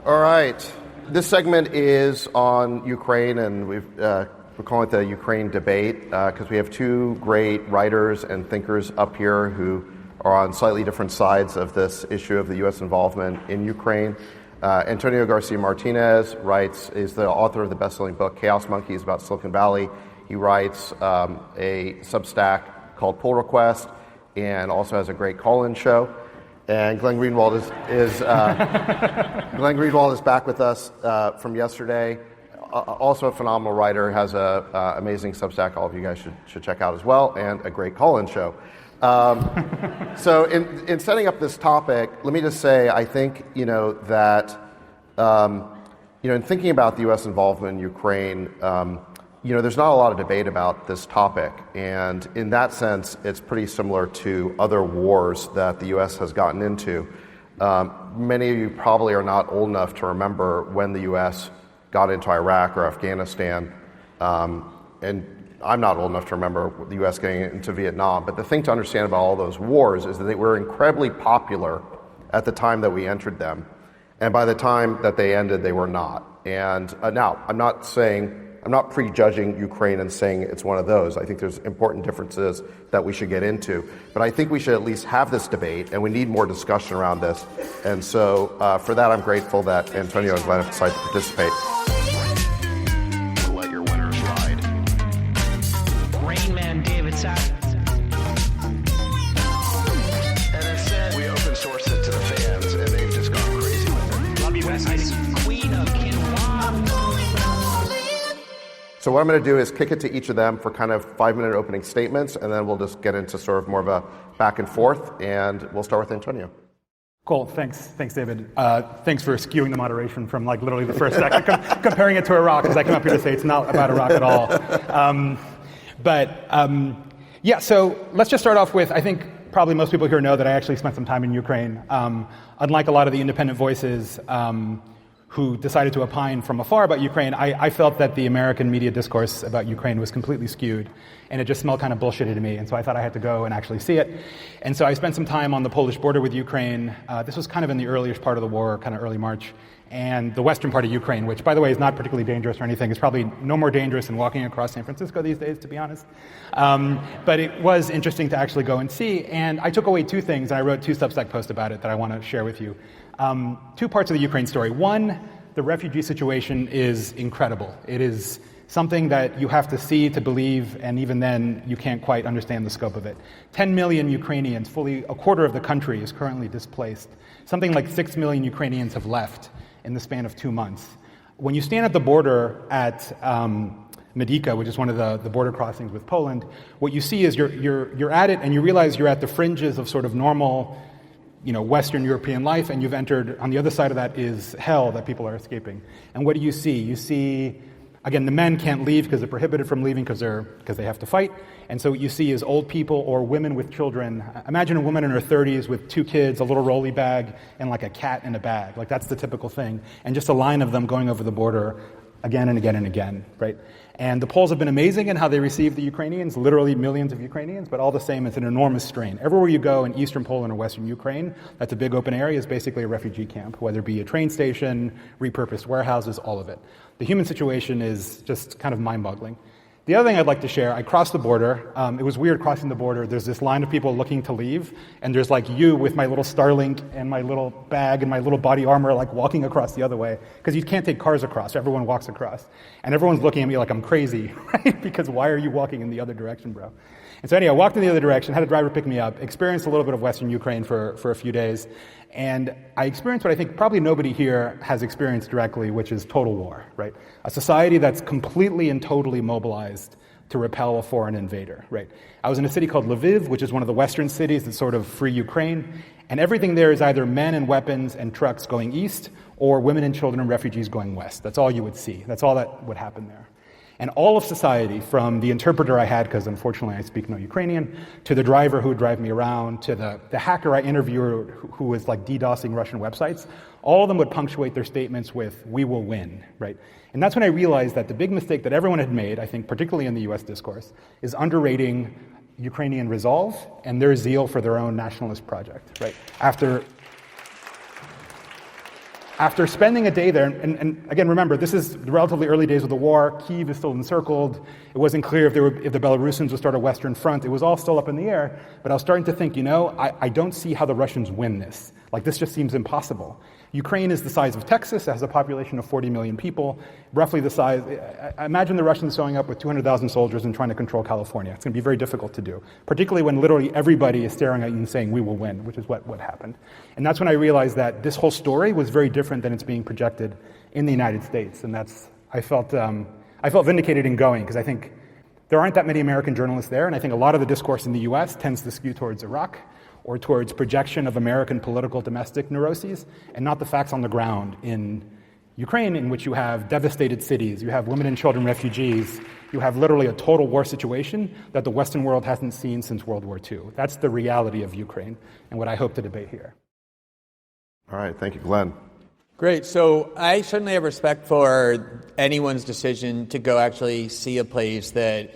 All right. This segment is on Ukraine, and we're calling it the Ukraine debate because we have two great writers and thinkers up here who are on slightly different sides of this issue of the U.S. involvement in Ukraine. Antonio Garcia Martinez is the author of the best-selling book Chaos Monkeys about Silicon Valley. He writes a Substack called Pull Request and also has a great call-in show. And Glenn Greenwald is back with us from yesterday. Also a phenomenal writer, has a amazing Substack all of you guys should check out as well, and a great call-in show. So in setting up this topic, let me just say I think that in thinking about the U.S. involvement in Ukraine, there's not a lot of debate about this topic, and in that sense, it's pretty similar to other wars that the U.S. has gotten into. Many of you probably are not old enough to remember when the U.S. got into Iraq or Afghanistan, and I'm not old enough to remember the U.S. getting into Vietnam. But the thing to understand about all those wars is that they were incredibly popular at the time that we entered them, and by the time that they ended, they were not. And now, I'm not prejudging Ukraine and saying it's one of those. I think there's important differences that we should get into. But I think we should at least have this debate, and we need more discussion around this. And so for that, I'm grateful that Antonio and Glenn have decided to participate. Let your winners ride. Rain Man David Sack. And instead, we open source it to the fans, and they've just gone crazy with it. Love you, besties. Queen of Quinoa. So what I'm going to do is kick it to each of them for kind of 5-minute opening statements, and then we'll just get into sort of more of a back and forth, and we'll start with Antonio. Cool. Thanks, David. Thanks for skewing the moderation from literally the first second, comparing it to Iraq, because I come up here to say it's not about Iraq at all. So let's just start off with, I think probably most people here know that I actually spent some time in Ukraine. Unlike a lot of the independent voices who decided to opine from afar about Ukraine, I felt that the American media discourse about Ukraine was completely skewed, and it just smelled kind of bullshitty to me, and so I thought I had to go and actually see it. And so I spent some time on the Polish border with Ukraine. This was kind of in the earliest part of the war, kind of early March, and the western part of Ukraine, which, by the way, is not particularly dangerous or anything. It's probably no more dangerous than walking across San Francisco these days, to be honest. But it was interesting to actually go and see, and I took away two things, and I wrote 2 Substack posts about it that I want to share with you. 2 parts of the Ukraine story. One, the refugee situation is incredible. It is something that you have to see to believe, and even then, you can't quite understand the scope of it. 10 million Ukrainians, fully a quarter of the country, is currently displaced. Something like 6 million Ukrainians have left in the span of 2 months. When you stand at the border at Medyka, which is one of the border crossings with Poland, what you see is you're at it, and you realize you're at the fringes of sort of normal Western European life, and you've entered, on the other side of that is hell that people are escaping. And what do you see? You see, again, the men can't leave because they're prohibited from leaving because they have to fight. And so what you see is old people or women with children. Imagine a woman in her 30s with 2 kids, a little rolly bag, and like a cat in a bag. Like that's the typical thing. And just a line of them going over the border again and again and again, right? And the Poles have been amazing in how they receive the Ukrainians, literally millions of Ukrainians, but all the same, it's an enormous strain. Everywhere you go in eastern Poland or western Ukraine, that's a big open area, is basically a refugee camp, whether it be a train station, repurposed warehouses, all of it. The human situation is just kind of mind-boggling. The other thing I'd like to share, I crossed the border. It was weird crossing the border. There's this line of people looking to leave, and there's you with my little Starlink and my little bag and my little body armor walking across the other way, because you can't take cars across. Everyone walks across. And everyone's looking at me like I'm crazy, right? Because why are you walking in the other direction, bro? And so anyway, I walked in the other direction, had a driver pick me up, experienced a little bit of Western Ukraine for a few days, and I experienced what I think probably nobody here has experienced directly, which is total war, right? A society that's completely and totally mobilized to repel a foreign invader, right? I was in a city called Lviv, which is one of the western cities that sort of free Ukraine, and everything there is either men and weapons and trucks going east, or women and children and refugees going west. That's all you would see. That's all that would happen there. And all of society, from the interpreter I had, because unfortunately I speak no Ukrainian, to the driver who would drive me around, to the hacker I interviewed who was DDoSing Russian websites, all of them would punctuate their statements with, "We will win," right? And that's when I realized that the big mistake that everyone had made, I think particularly in the US discourse, is underrating Ukrainian resolve and their zeal for their own nationalist project, right? After spending a day there, and again, remember, this is the relatively early days of the war. Kyiv is still encircled. It wasn't clear if the Belarusians would start a Western front. It was all still up in the air. But I was starting to think, I don't see how the Russians win this. Like, this just seems impossible. Ukraine is the size of Texas. It has a population of 40 million people, roughly the size. Imagine the Russians showing up with 200,000 soldiers and trying to control California. It's going to be very difficult to do, particularly when literally everybody is staring at you and saying, we will win, which is what happened. And that's when I realized that this whole story was very different than it's being projected in the United States. And I felt vindicated in going, because I think there aren't that many American journalists there, and I think a lot of the discourse in the U.S. tends to skew towards Iraq, or towards projection of American political domestic neuroses, and not the facts on the ground in Ukraine, in which you have devastated cities, you have women and children refugees, you have literally a total war situation that the Western world hasn't seen since World War II. That's the reality of Ukraine, and what I hope to debate here. All right, thank you, Glenn. Great. So I certainly have respect for anyone's decision to go actually see a place that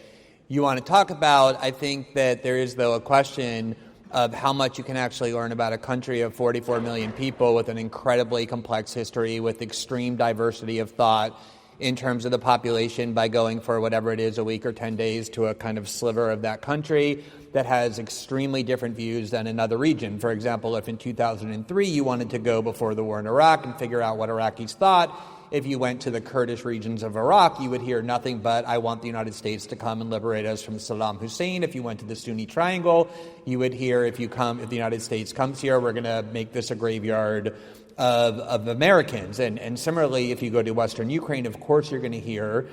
you want to talk about. I think that there is, though, a question of how much you can actually learn about a country of 44 million people with an incredibly complex history, with extreme diversity of thought in terms of the population, by going for whatever it is, a week or 10 days to a kind of sliver of that country that has extremely different views than another region. For example, if in 2003 you wanted to go before the war in Iraq and figure out what Iraqis thought, if you went to the Kurdish regions of Iraq, you would hear nothing but, I want the United States to come and liberate us from Saddam Hussein. If you went to the Sunni Triangle, you would hear, if the United States comes here, we're going to make this a graveyard of Americans. And similarly, if you go to Western Ukraine, of course you're going to hear,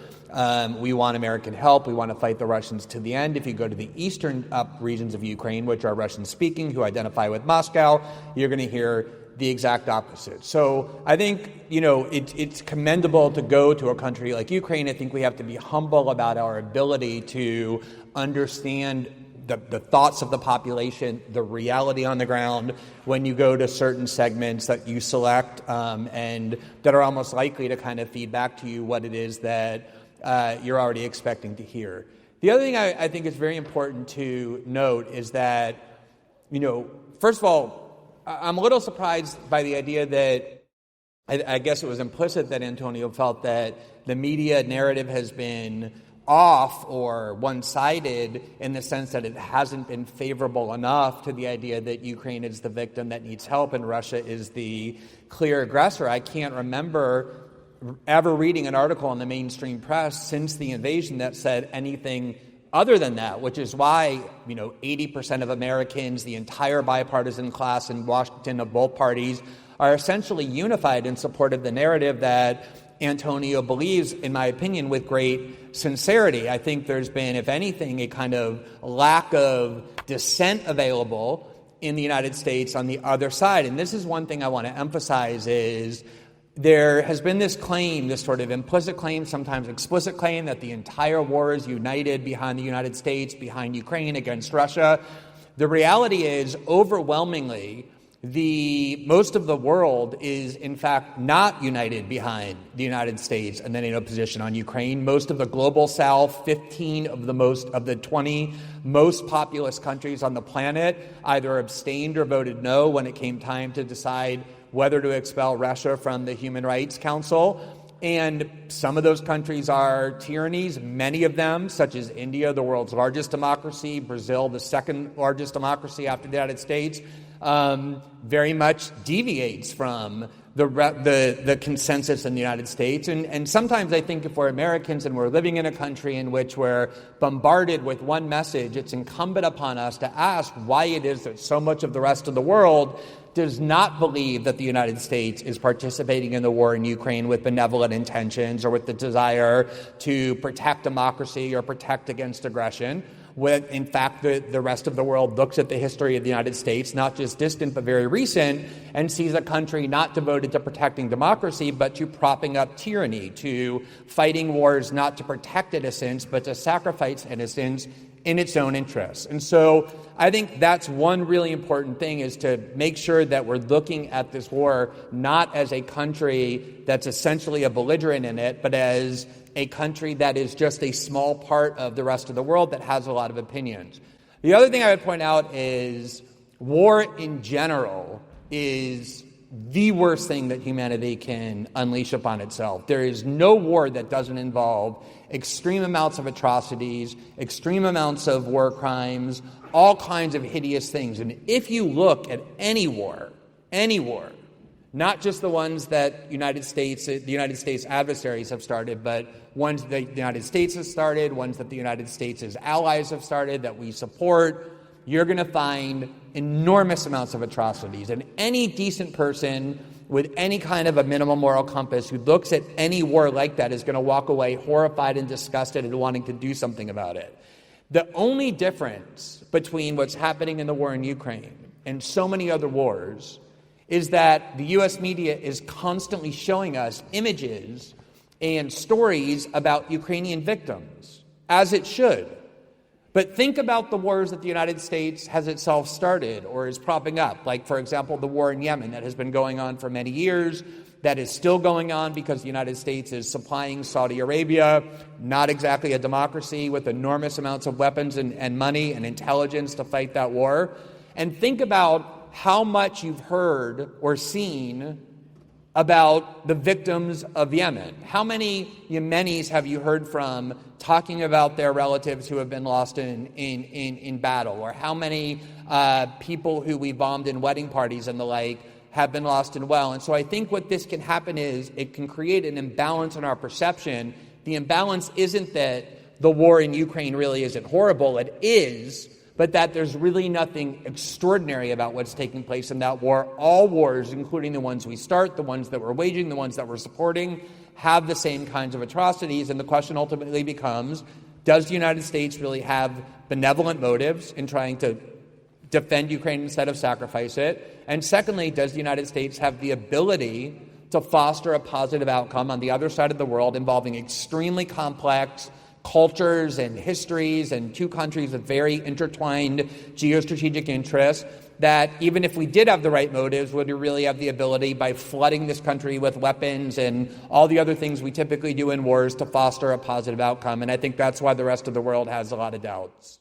we want American help, we want to fight the Russians to the end. If you go to the eastern regions of Ukraine, which are Russian-speaking, who identify with Moscow, you're going to hear the exact opposite. So I think, it's commendable to go to a country like Ukraine. I think we have to be humble about our ability to understand the thoughts of the population, the reality on the ground, when you go to certain segments that you select, and that are almost likely to kind of feed back to you what it is that you're already expecting to hear. The other thing I think is very important to note is that, first of all, I'm a little surprised by the idea that, I guess it was implicit that Antonio felt that the media narrative has been off or one-sided, in the sense that it hasn't been favorable enough to the idea that Ukraine is the victim that needs help and Russia is the clear aggressor. I can't remember ever reading an article in the mainstream press since the invasion that said anything other than that, which is why, 80% of Americans, the entire bipartisan class in Washington of both parties, are essentially unified in support of the narrative that Antonio believes, in my opinion, with great sincerity. I think there's been, if anything, a kind of lack of dissent available in the United States on the other side. And this is one thing I want to emphasize is, there has been this claim, this sort of implicit claim, sometimes explicit claim, that the entire war is united behind the United States, behind Ukraine, against Russia. The reality is, overwhelmingly, most of the world is, in fact, not united behind the United States and the NATO position on Ukraine. Most of the global South, 15 of the 20 most populous countries on the planet, either abstained or voted no when it came time to decide whether to expel Russia from the Human Rights Council. And some of those countries are tyrannies, many of them, such as India, the world's largest democracy, Brazil, the second largest democracy after the United States, very much deviates from the consensus in the United States. And sometimes I think if we're Americans and we're living in a country in which we're bombarded with one message, it's incumbent upon us to ask why it is that so much of the rest of the world does not believe that the United States is participating in the war in Ukraine with benevolent intentions or with the desire to protect democracy or protect against aggression, when in fact the rest of the world looks at the history of the United States, not just distant but very recent, and sees a country not devoted to protecting democracy but to propping up tyranny, to fighting wars not to protect innocence but to sacrifice innocence in its own interests. And so I think that's one really important thing, is to make sure that we're looking at this war not as a country that's essentially a belligerent in it, but as a country that is just a small part of the rest of the world that has a lot of opinions. The other thing I would point out is war in general is the worst thing that humanity can unleash upon itself. There is no war that doesn't involve extreme amounts of atrocities, extreme amounts of war crimes, all kinds of hideous things. And if you look at any war, not just the ones that the United States adversaries have started, but ones that the United States has started, ones that the United States' allies have started, that we support, you're going to find enormous amounts of atrocities. And any decent person with any kind of a minimal moral compass who looks at any war like that is going to walk away horrified and disgusted and wanting to do something about it. The only difference between what's happening in the war in Ukraine and so many other wars is that the U.S. media is constantly showing us images and stories about Ukrainian victims, as it should. But think about the wars that the United States has itself started or is propping up, like, for example, the war in Yemen that has been going on for many years, that is still going on because the United States is supplying Saudi Arabia, not exactly a democracy, with enormous amounts of weapons and money and intelligence to fight that war. And think about how much you've heard or seen about the victims of Yemen. How many Yemenis have you heard from talking about their relatives who have been lost in battle? Or how many people who we bombed in wedding parties and the like have been lost in well? And so I think what this can happen is it can create an imbalance in our perception. The imbalance isn't that the war in Ukraine really isn't horrible. It is, but that there's really nothing extraordinary about what's taking place in that war. All wars, including the ones we start, the ones that we're waging, the ones that we're supporting, have the same kinds of atrocities. And the question ultimately becomes, does the United States really have benevolent motives in trying to defend Ukraine instead of sacrifice it? And secondly, does the United States have the ability to foster a positive outcome on the other side of the world involving extremely complex cultures and histories and two countries with very intertwined geostrategic interests, that even if we did have the right motives, would we really have the ability, by flooding this country with weapons and all the other things we typically do in wars, to foster a positive outcome? And I think that's why the rest of the world has a lot of doubts.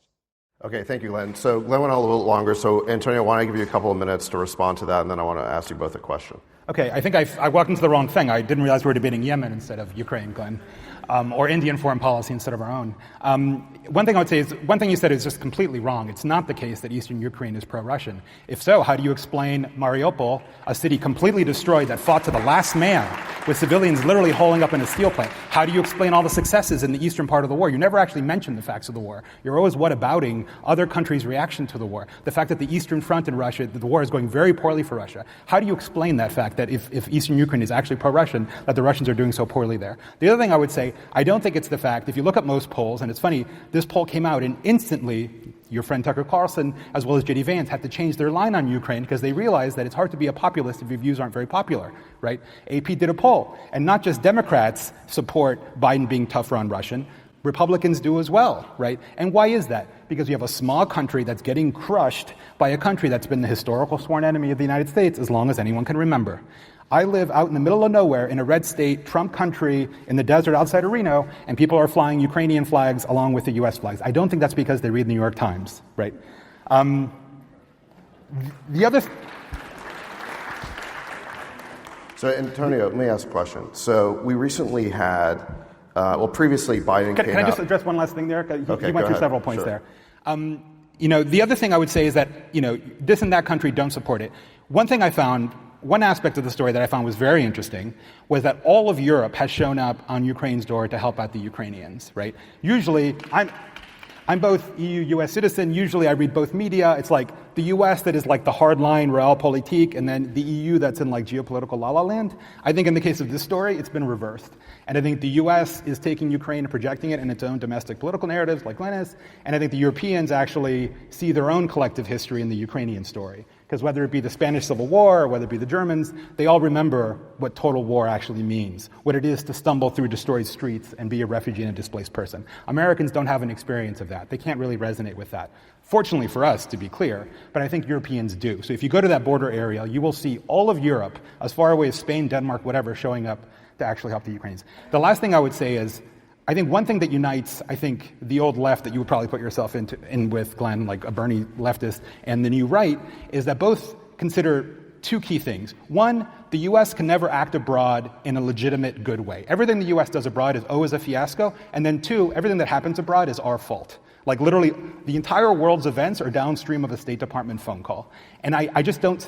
Okay, thank you, Glenn. So Glenn went on a little bit longer. So Antonio, why don't I give you a couple of minutes to respond to that, and then I want to ask you both a question. Okay, I think I walked into the wrong thing. I didn't realize we were debating Yemen instead of Ukraine, Glenn, or Indian foreign policy instead of our own. One thing I would say is, one thing you said is just completely wrong. It's not the case that eastern Ukraine is pro-Russian. If so, how do you explain Mariupol, a city completely destroyed that fought to the last man, with civilians literally holing up in a steel plant? How do you explain all the successes in the eastern part of the war? You never actually mention the facts of the war. You're always whatabouting other countries' reaction to the war. The fact that the Eastern Front in Russia, the war is going very poorly for Russia. How do you explain that fact, that if eastern Ukraine is actually pro-Russian, that the Russians are doing so poorly there? The other thing I would say, I don't think it's the fact, if you look at most polls, and it's funny, this poll came out and instantly your friend Tucker Carlson, as well as J.D. Vance, had to change their line on Ukraine because they realized that it's hard to be a populist if your views aren't very popular, right? AP did a poll, and not just Democrats support Biden being tougher on Russian, Republicans do as well, right? And why is that? Because you have a small country that's getting crushed by a country that's been the historical sworn enemy of the United States as long as anyone can remember. I live out in the middle of nowhere in a red state, Trump country, in the desert outside of Reno, and people are flying Ukrainian flags along with the U.S. flags. I don't think that's because they read the New York Times, right? The other... So, Antonio, let me ask a question. So, we recently had, previously Biden came out... Can I just address one last thing there? Okay, you went through several points there. The other thing I would say is that, this and that country don't support it. One aspect of the story that I found was very interesting was that all of Europe has shown up on Ukraine's door to help out the Ukrainians, right? Usually, I'm both EU, U.S. citizen. Usually I read both media. It's like the U.S. that is like the hardline realpolitik, and then the EU that's in like geopolitical la-la land. I think in the case of this story, it's been reversed. And I think the U.S. is taking Ukraine and projecting it in its own domestic political narratives, like Glenn is. And I think the Europeans actually see their own collective history in the Ukrainian story. Because whether it be the Spanish Civil War or whether it be the Germans, they all remember what total war actually means, what it is to stumble through destroyed streets and be a refugee and a displaced person. Americans don't have an experience of that. They can't really resonate with that. Fortunately for us, to be clear, but I think Europeans do. So if you go to that border area, you will see all of Europe, as far away as Spain, Denmark, whatever, showing up to actually help the Ukrainians. The last thing I would say is, I think one thing that unites, the old left that you would probably put yourself in with, Glenn, like a Bernie leftist, and the new right, is that both consider two key things. One, the U.S. can never act abroad in a legitimate, good way. Everything the U.S. does abroad is always a fiasco. And then two, everything that happens abroad is our fault. Like literally, the entire world's events are downstream of a State Department phone call. And I just don't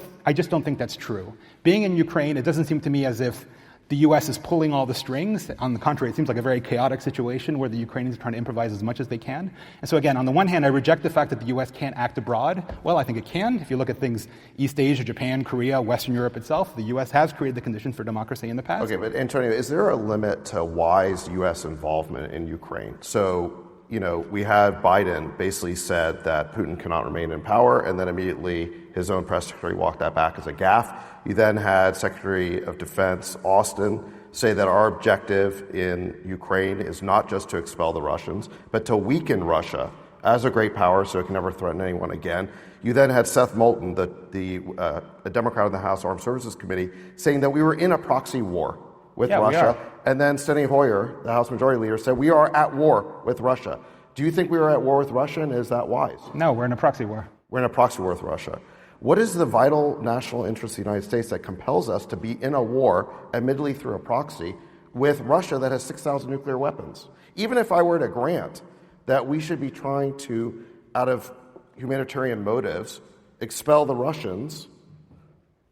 think that's true. Being in Ukraine, it doesn't seem to me as if the U.S. is pulling all the strings. On the contrary, it seems like a very chaotic situation where the Ukrainians are trying to improvise as much as they can. And so again, on the one hand, I reject the fact that the U.S. can't act abroad. Well, I think it can. If you look at things East Asia, Japan, Korea, Western Europe itself, the U.S. has created the conditions for democracy in the past. Okay, but Antonio, is there a limit to wise U.S. involvement in Ukraine? So, we had Biden basically said that Putin cannot remain in power, and then immediately his own press secretary walked that back as a gaffe. You then had Secretary of Defense Austin say that our objective in Ukraine is not just to expel the Russians, but to weaken Russia as a great power so it can never threaten anyone again. You then had Seth Moulton, a Democrat in the House Armed Services Committee, saying that we were in a proxy war with Russia. And then Steny Hoyer, the House Majority Leader, said we are at war with Russia. Do you think we are at war with Russia, and is that wise? No, we're in a proxy war. We're in a proxy war with Russia. What is the vital national interest of the United States that compels us to be in a war, admittedly through a proxy, with Russia that has 6,000 nuclear weapons? Even if I were to grant that we should be trying to, out of humanitarian motives, expel the Russians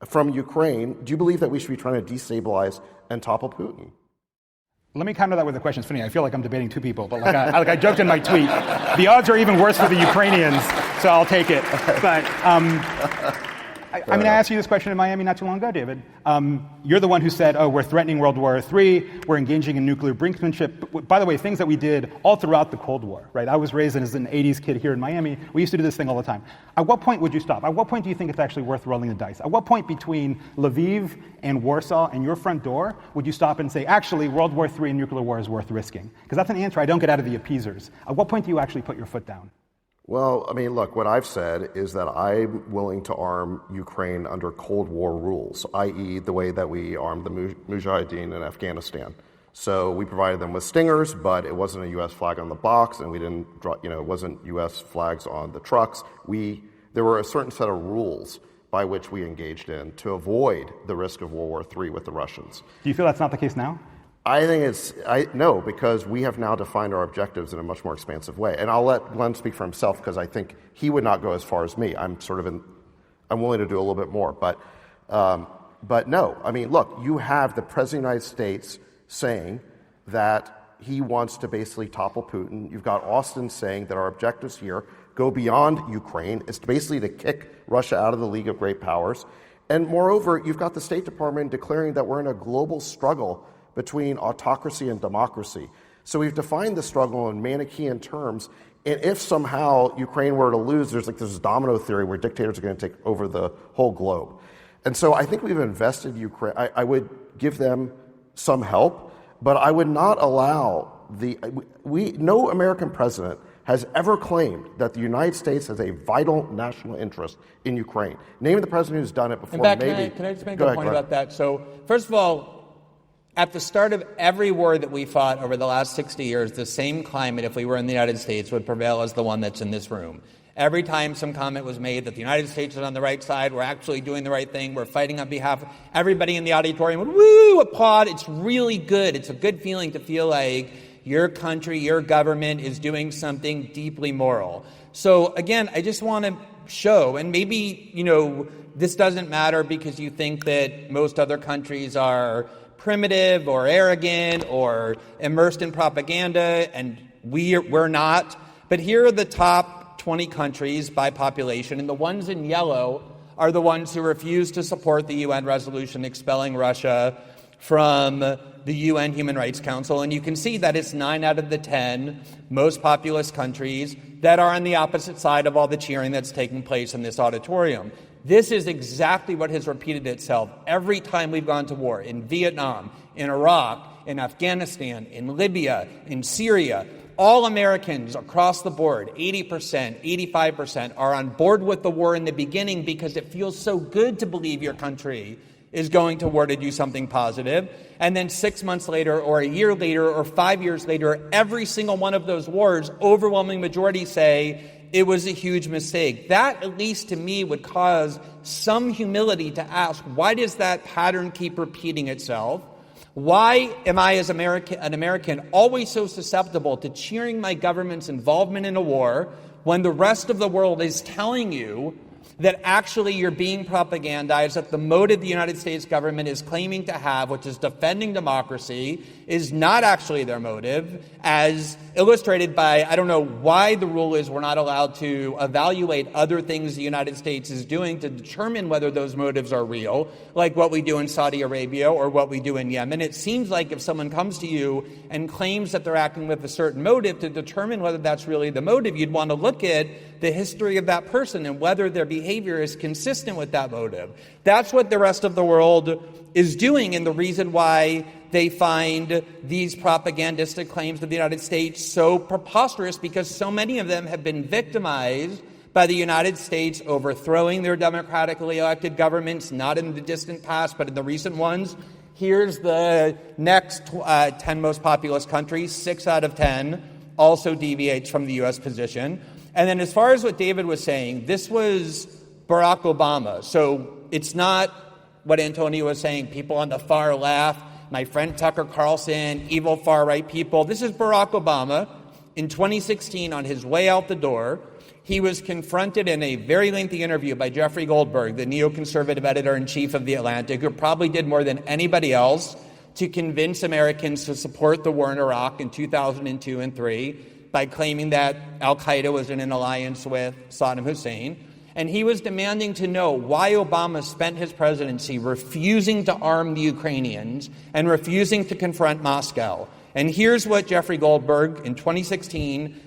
from Ukraine, do you believe that we should be trying to destabilize and topple Putin? Let me counter that with a question. It's funny, I feel like I'm debating two people, but like I joked in my tweet, the odds are even worse for the Ukrainians, so I'll take it. But I asked you this question in Miami not too long ago, David. You're the one who said, we're threatening World War III, we're engaging in nuclear brinksmanship. By the way, things that we did all throughout the Cold War, right? I was raised as an 80s kid here in Miami. We used to do this thing all the time. At what point would you stop? At what point do you think it's actually worth rolling the dice? At what point between Lviv and Warsaw and your front door would you stop and say, actually, World War III and nuclear war is worth risking? Because that's an answer I don't get out of the appeasers. At what point do you actually put your foot down? Well, look, what I've said is that I'm willing to arm Ukraine under Cold War rules, i.e. the way that we armed the Mujahideen in Afghanistan. So we provided them with Stingers, but it wasn't a U.S. flag on the box, and we didn't it wasn't U.S. flags on the trucks. There were a certain set of rules by which we engaged in to avoid the risk of World War III with the Russians. Do you feel that's not the case now? I think no, because we have now defined our objectives in a much more expansive way. And I'll let Glenn speak for himself because I think he would not go as far as me. I'm willing to do a little bit more. But no, look, you have the President of the United States saying that he wants to basically topple Putin. You've got Austin saying that our objectives here go beyond Ukraine. It's basically to kick Russia out of the League of Great Powers. And moreover, you've got the State Department declaring that we're in a global struggle between autocracy and democracy. So we've defined the struggle in Manichaean terms, and if somehow Ukraine were to lose, there's this domino theory where dictators are going to take over the whole globe. And so I think we've invested Ukraine. I would give them some help, but I would not allow no American president has ever claimed that the United States has a vital national interest in Ukraine. Name the president who's done it before. In fact, can I just make a point about that? So first of all, at the start of every war that we fought over the last 60 years, the same climate, if we were in the United States, would prevail as the one that's in this room. Every time some comment was made that the United States is on the right side, we're actually doing the right thing, we're fighting on behalf of everybody in the auditorium would woo, applaud. It's really good. It's a good feeling to feel like your country, your government is doing something deeply moral. So again, I just want to show, and maybe, this doesn't matter because you think that most other countries are primitive or arrogant or immersed in propaganda, and we're not. But here are the top 20 countries by population, and the ones in yellow are the ones who refuse to support the UN resolution expelling Russia from the UN Human Rights Council. And you can see that it's 9 out of the 10 most populous countries that are on the opposite side of all the cheering that's taking place in this auditorium. This is exactly what has repeated itself every time we've gone to war, in Vietnam, in Iraq, in Afghanistan, in Libya, in Syria. All Americans across the board, 80%, 85%, are on board with the war in the beginning because it feels so good to believe your country is going to war to do something positive. And then 6 months later, or a year later, or 5 years later, every single one of those wars, overwhelming majority say, it was a huge mistake. That, at least to me, would cause some humility to ask, why does that pattern keep repeating itself? Why am I, as an American, always so susceptible to cheering my government's involvement in a war when the rest of the world is telling you that actually you're being propagandized, that the motive the United States government is claiming to have, which is defending democracy, is not actually their motive, as illustrated by, I don't know why the rule is we're not allowed to evaluate other things the United States is doing to determine whether those motives are real, like what we do in Saudi Arabia or what we do in Yemen. It seems like if someone comes to you and claims that they're acting with a certain motive, to determine whether that's really the motive, you'd want to look at the history of that person and whether their behavior is consistent with that motive. That's what the rest of the world is doing, and the reason why they find these propagandistic claims of the United States so preposterous, because so many of them have been victimized by the United States overthrowing their democratically elected governments, not in the distant past, but in the recent ones. Here's the next 10 most populous countries. 6 out of 10 also deviates from the U.S. position. And then as far as what David was saying, this was Barack Obama. So it's not what Antonio was saying, people on the far left, my friend Tucker Carlson, evil far-right people. This is Barack Obama. In 2016, on his way out the door, he was confronted in a very lengthy interview by Jeffrey Goldberg, the neoconservative editor-in-chief of The Atlantic, who probably did more than anybody else to convince Americans to support the war in Iraq in 2002 and 2003 by claiming that al-Qaeda was in an alliance with Saddam Hussein. And he was demanding to know why Obama spent his presidency refusing to arm the Ukrainians and refusing to confront Moscow. And here's what Jeffrey Goldberg in 2016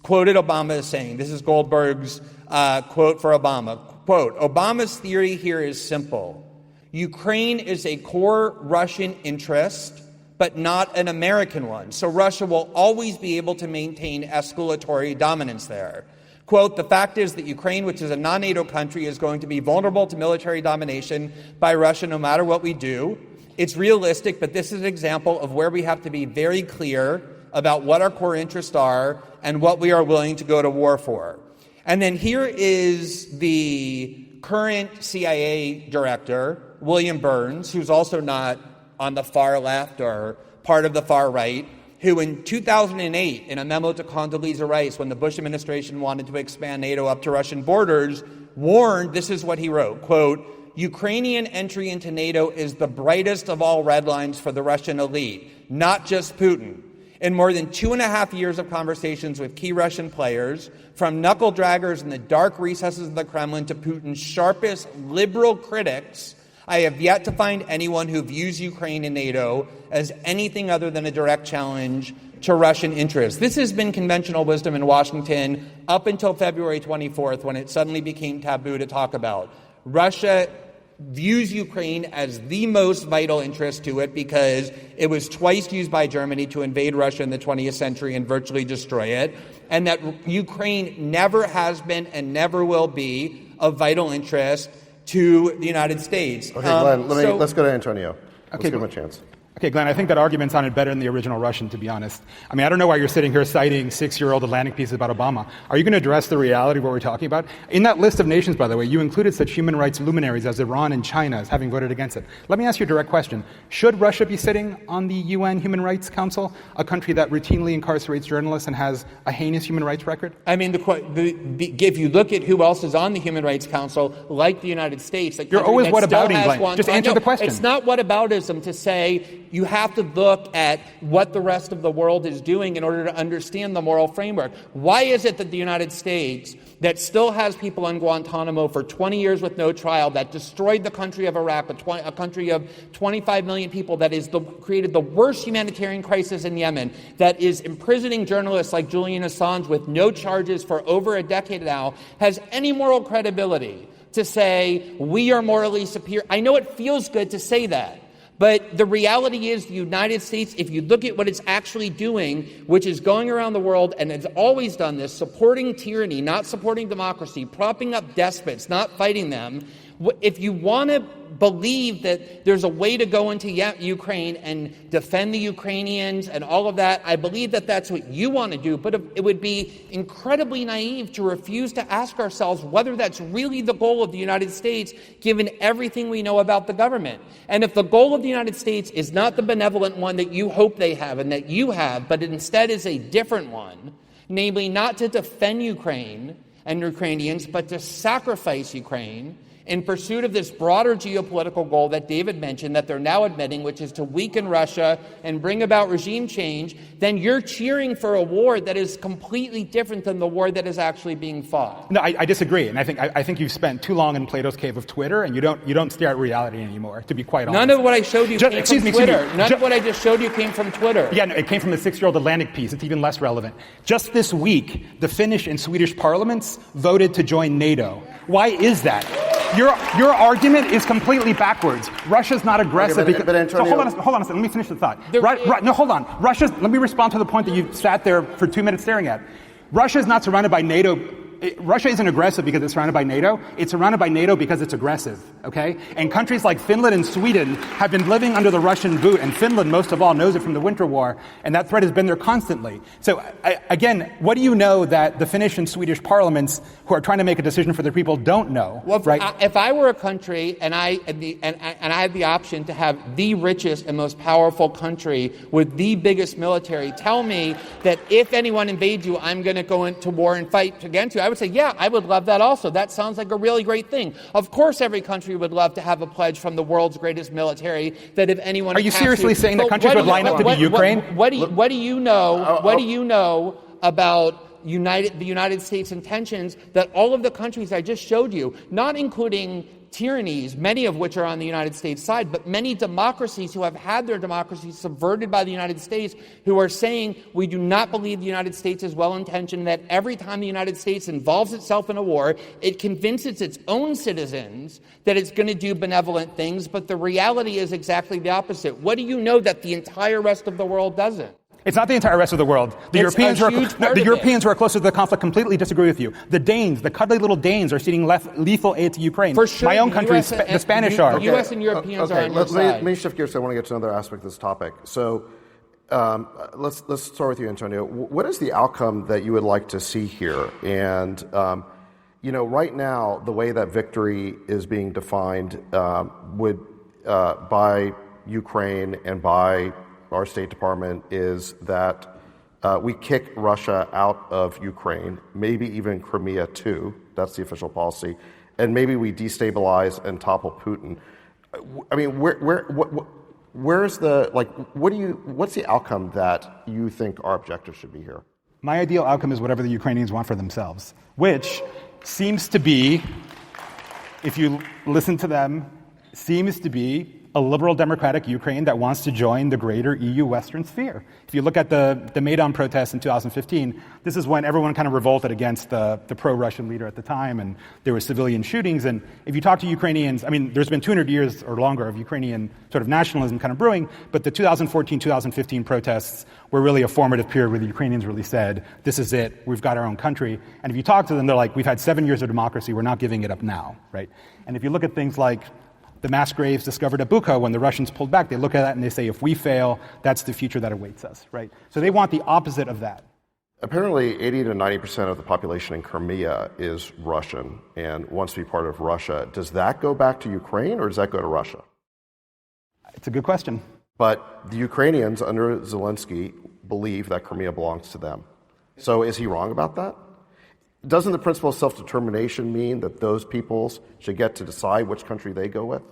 quoted Obama as saying. This is Goldberg's quote for Obama. Quote, Obama's theory here is simple. Ukraine is a core Russian interest, but not an American one. So Russia will always be able to maintain escalatory dominance there. Quote, the fact is that Ukraine, which is a non-NATO country, is going to be vulnerable to military domination by Russia no matter what we do. It's realistic, but this is an example of where we have to be very clear about what our core interests are and what we are willing to go to war for. And then here is the current CIA director, William Burns, who's also not on the far left or part of the far right, who in 2008, in a memo to Condoleezza Rice, when the Bush administration wanted to expand NATO up to Russian borders, warned, this is what he wrote, quote, Ukrainian entry into NATO is the brightest of all red lines for the Russian elite, not just Putin. In more than 2.5 years of conversations with key Russian players, from knuckle draggers in the dark recesses of the Kremlin to Putin's sharpest liberal critics, I have yet to find anyone who views Ukraine and NATO as anything other than a direct challenge to Russian interests. This has been conventional wisdom in Washington up until February 24th, when it suddenly became taboo to talk about. Russia views Ukraine as the most vital interest to it because it was twice used by Germany to invade Russia in the 20th century and virtually destroy it, and that Ukraine never has been and never will be of vital interest to the United States. Okay, Glenn, let's go to Antonio. Let's give him a chance. Okay, Glenn, I think that argument sounded better than the original Russian, to be honest. I mean, I don't know why you're sitting here citing 6-year-old Atlantic pieces about Obama. Are you going to address the reality of what we're talking about? In that list of nations, by the way, you included such human rights luminaries as Iran and China as having voted against it. Let me ask you a direct question. Should Russia be sitting on the UN Human Rights Council, a country that routinely incarcerates journalists and has a heinous human rights record? I mean, if you look at who else is on the Human Rights Council, like the United States, you're always whatabouting, Glenn. Just answer the question. It's not whataboutism to say you have to look at what the rest of the world is doing in order to understand the moral framework. Why is it that the United States, that still has people in Guantanamo for 20 years with no trial, that destroyed the country of Iraq, a country of 25 million people, that is created the worst humanitarian crisis in Yemen, that is imprisoning journalists like Julian Assange with no charges for over a decade now, has any moral credibility to say we are morally superior? I know it feels good to say that. But the reality is the United States, if you look at what it's actually doing, which is going around the world, and it's always done this, supporting tyranny, not supporting democracy, propping up despots, not fighting them, if you want to believe that there's a way to go into Ukraine and defend the Ukrainians and all of that. I believe that that's what you want to do, but it would be incredibly naive to refuse to ask ourselves whether that's really the goal of the United States, given everything we know about the government. And if the goal of the United States is not the benevolent one that you hope they have and that you have, but it instead is a different one, namely not to defend Ukraine and Ukrainians, but to sacrifice Ukraine in pursuit of this broader geopolitical goal that David mentioned, that they're now admitting, which is to weaken Russia and bring about regime change, then you're cheering for a war that is completely different than the war that is actually being fought. No, I disagree, and I think you've spent too long in Plato's cave of Twitter, and you don't stare at reality anymore. To be quite honest, none of what I showed you came from Twitter. None of what I just showed you came from Twitter. Yeah, no, it came from the 6-year-old Atlantic piece. It's even less relevant. Just this week, the Finnish and Swedish parliaments voted to join NATO. Why is that? Your argument is completely backwards. Russia's not aggressive. Okay, but Antonio, so hold on a second. Let me finish the thought. No, hold on. Let me respond to the point that you sat there for 2 minutes staring at. Russia is not surrounded by NATO. Russia isn't aggressive because it's surrounded by NATO. It's surrounded by NATO because it's aggressive, okay? And countries like Finland and Sweden have been living under the Russian boot, and Finland, most of all, knows it from the Winter War, and that threat has been there constantly. So, again, what do you know that the Finnish and Swedish parliaments who are trying to make a decision for their people don't know? Well, right? If I were a country and I had the option to have the richest and most powerful country with the biggest military tell me that if anyone invades you, I'm going to go into war and fight against you, I would say, yeah, I would love that also. That sounds like a really great thing. Of course, every country would love to have a pledge from the world's greatest military that if anyone Are you seriously saying that countries would line up to be Ukraine? What do you know about the United States intentions that all of the countries I just showed you, not including tyrannies, many of which are on the United States side, but many democracies who have had their democracies subverted by the United States, who are saying we do not believe the United States is well-intentioned, that every time the United States involves itself in a war, it convinces its own citizens that it's going to do benevolent things, but the reality is exactly the opposite. What do you know that the entire rest of the world doesn't? It's not the entire rest of the world. The Europeans who are closer to the conflict completely disagree with you. The Danes, the cuddly little Danes, are ceding lethal aid to Ukraine. For sure, my own country, the Spanish are. The U.S. and Europeans are on your side. Let me shift gears. I want to get to another aspect of this topic. So let's start with you, Antonio. What is the outcome that you would like to see here? And right now, the way that victory is being defined by Ukraine and by our State Department is that we kick Russia out of Ukraine, maybe even Crimea too. That's the official policy, and maybe we destabilize and topple Putin. I mean, where's the what's the outcome that you think our objective should be here? My ideal outcome is whatever the Ukrainians want for themselves, which seems to be, if you listen to them, seems to be a liberal democratic Ukraine that wants to join the greater EU Western sphere. If you look at the Maidan protests in 2015, this is when everyone kind of revolted against the pro-Russian leader at the time, and there were civilian shootings. And if you talk to Ukrainians, I mean, there's been 200 years or longer of Ukrainian sort of nationalism kind of brewing, but the 2014-2015 protests were really a formative period where the Ukrainians really said, this is it, we've got our own country. And if you talk to them, they're like, we've had 7 years of democracy, we're not giving it up now, right? And if you look at things like the mass graves discovered at Bucha when the Russians pulled back, they look at that and they say, if we fail, that's the future that awaits us, right? So they want the opposite of that. Apparently, 80 to 90% of the population in Crimea is Russian and wants to be part of Russia. Does that go back to Ukraine or does that go to Russia? It's a good question. But the Ukrainians under Zelensky believe that Crimea belongs to them. So is he wrong about that? Doesn't the principle of self-determination mean that those peoples should get to decide which country they go with?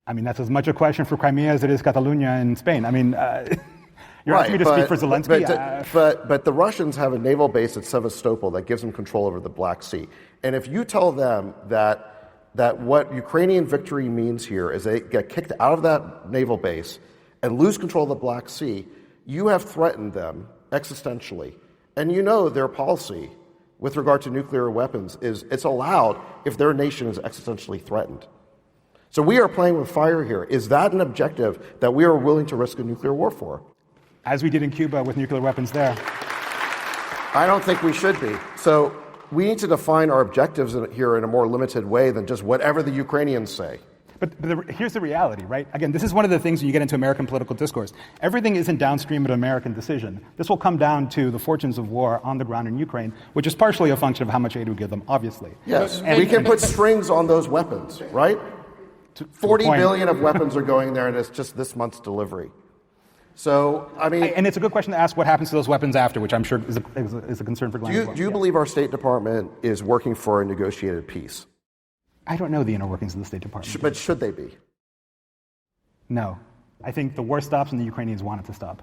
I mean, that's as much a question for Crimea as it is Catalonia in Spain. I mean, you're asking me to speak for Zelensky? But the Russians have a naval base at Sevastopol that gives them control over the Black Sea. And if you tell them that what Ukrainian victory means here is they get kicked out of that naval base and lose control of the Black Sea, you have threatened them existentially. And you know their policy with regard to nuclear weapons is it's allowed if their nation is existentially threatened. So we are playing with fire here. Is that an objective that we are willing to risk a nuclear war for? As we did in Cuba with nuclear weapons there. I don't think we should be. So we need to define our objectives here in a more limited way than just whatever the Ukrainians say. here's the reality, right? Again, this is one of the things when you get into American political discourse. Everything isn't downstream of an American decision. This will come down to the fortunes of war on the ground in Ukraine, which is partially a function of how much aid we give them, obviously. Yes, and we can put strings on those weapons, right? 40 billion of weapons are going there, and it's just this month's delivery. So, I mean... And it's a good question to ask what happens to those weapons after, which I'm sure is a concern for Glenn as well. Do you believe our State Department is working for a negotiated peace? I don't know the inner workings of the State Department. But should they be? No. I think the war stops and the Ukrainians want it to stop.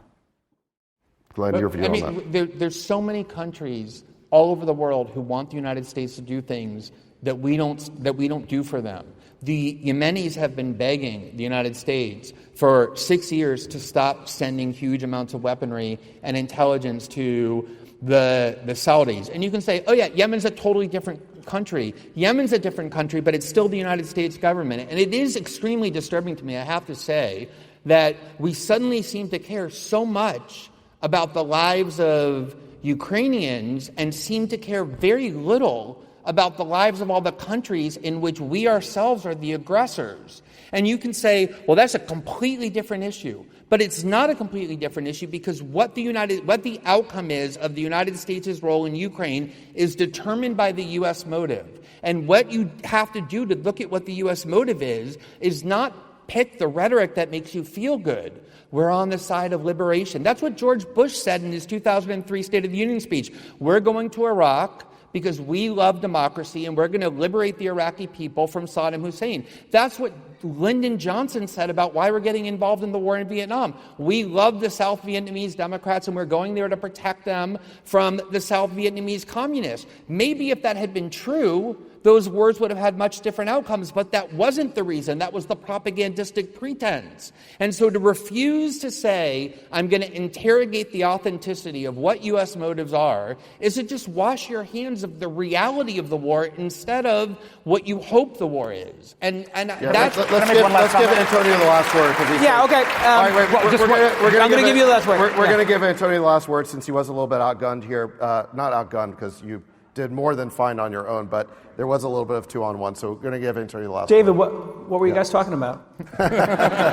Glenn, your view on that? There's so many countries all over the world who want the United States to do things that we don't do for them. The Yemenis have been begging the United States for 6 years to stop sending huge amounts of weaponry and intelligence to the Saudis. And you can say, oh yeah, Yemen's a totally different country. Yemen's a different country, but it's still the United States government. And it is extremely disturbing to me, I have to say, that we suddenly seem to care so much about the lives of Ukrainians and seem to care very little about the lives of all the countries in which we ourselves are the aggressors. And you can say, well, that's a completely different issue. But it's not a completely different issue because what the outcome is of the United States' role in Ukraine is determined by the U.S. motive. And what you have to do to look at what the U.S. motive is not pick the rhetoric that makes you feel good. We're on the side of liberation. That's what George Bush said in his 2003 State of the Union speech. We're going to Iraq because we love democracy and we're going to liberate the Iraqi people from Saddam Hussein. That's what Lyndon Johnson said about why we're getting involved in the war in Vietnam. We love the South Vietnamese Democrats and we're going there to protect them from the South Vietnamese communists. Maybe if that had been true, those words would have had much different outcomes, but that wasn't the reason. That was the propagandistic pretense. And so to refuse to say, I'm going to interrogate the authenticity of what U.S. motives are, is to just wash your hands of the reality of the war instead of what you hope the war is. And that's... Let's give Antonio the last word. Yeah, okay. I'm going to give you the last word. We're going to give Antonio the last word since he was a little bit outgunned here. Not outgunned because you did more than fine on your own, but there was a little bit of 2-on-1, so we're going to give Antonio the last David, word. what were you guys talking about?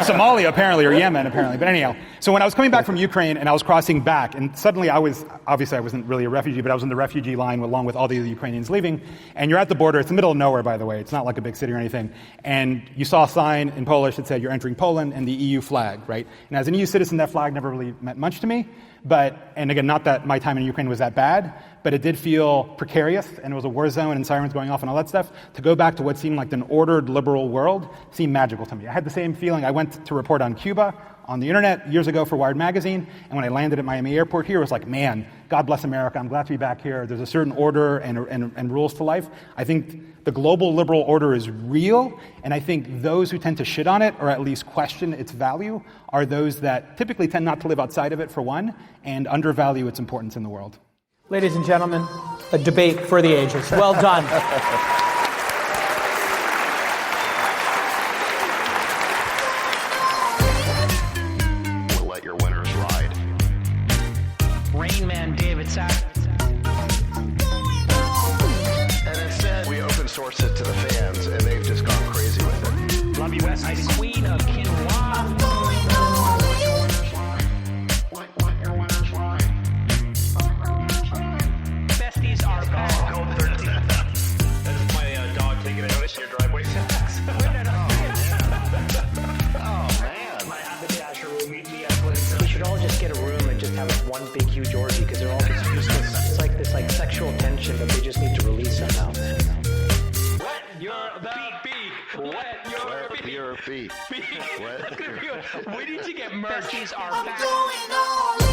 Somalia, apparently, or Yemen, apparently. But anyhow, so when I was coming back from Ukraine and I was crossing back, and suddenly I wasn't really a refugee, but I was in the refugee line along with all the other Ukrainians leaving, and you're at the border. It's the middle of nowhere, by the way. It's not like a big city or anything. And you saw a sign in Polish that said, you're entering Poland, and the EU flag, right? And as an EU citizen, that flag never really meant much to me. And again, not that my time in Ukraine was that bad, but it did feel precarious, and it was a war zone and sirens going off and all that stuff. To go back to what seemed like an ordered liberal world seemed magical to me. I had the same feeling. I went to report on Cuba on the internet years ago for Wired Magazine, and when I landed at Miami Airport here, it was like, man, God bless America. I'm glad to be back here. There's a certain order and rules to life. I think the global liberal order is real, and I think those who tend to shit on it, or at least question its value, are those that typically tend not to live outside of it, for one, and undervalue its importance in the world. Ladies and gentlemen, a debate for the ages. Well done. We'll let your winners ride. Rain Man David Sack. And instead, we open source it to the fans, and they've just gone crazy with it. Love you, besties. Queen of Quinoa. Let your winners ride. Besties are back. That is my dog taking a notice in your driveway. Man. We should all just get a room and just have one big huge orgy because they're all just useless. It's like this sexual tension that they just need to release somehow. Wet your feet. Your feet. We need to get merch. Besties are back. Going all